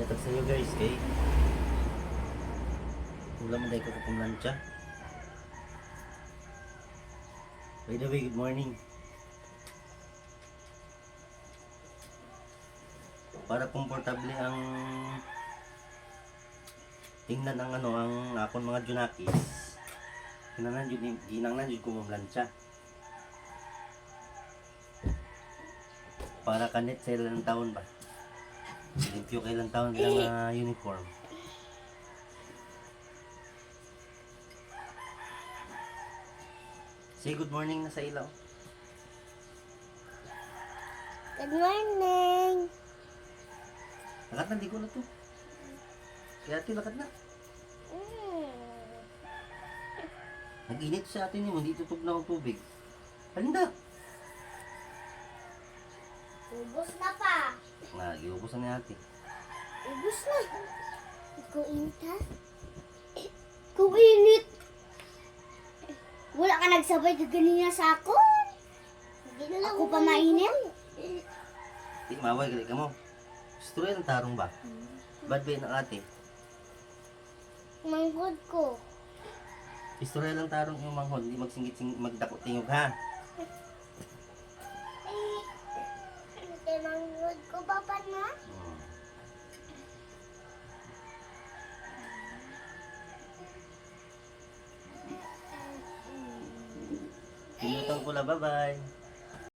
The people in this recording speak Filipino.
Chatag sa iyo guys, kay ulam na ko pumlansya. By the way, good morning. Para komportable ang tingnan ang ang akon mga junakis. Ginangnan jud ko pumlansya. Para kanit sa ilang taon ba? Limpyo kailang taon bilang uniform. Say good morning na sa ilaw. Good morning. Lakat na, di ko na to. Kaya ate, lakat na. Nag-init sa atin yun, hindi tutog na ang tubig. Halin na. Ubus na pa. Iubos na ni ate. Ubus na. Ikaw init ha? Ikaw init. Wala ka nagsabay ka ganina sa ako. Ako pa mainit. Di, maway, gali ka mo. Gusto rin ang tarong ba? Bad ba yun ang ate? Manghod ko. Istorya lang tarong yung manghod, hindi magdako tingog ha. Manghod ko papa na. Pinutang ko la, bye-bye.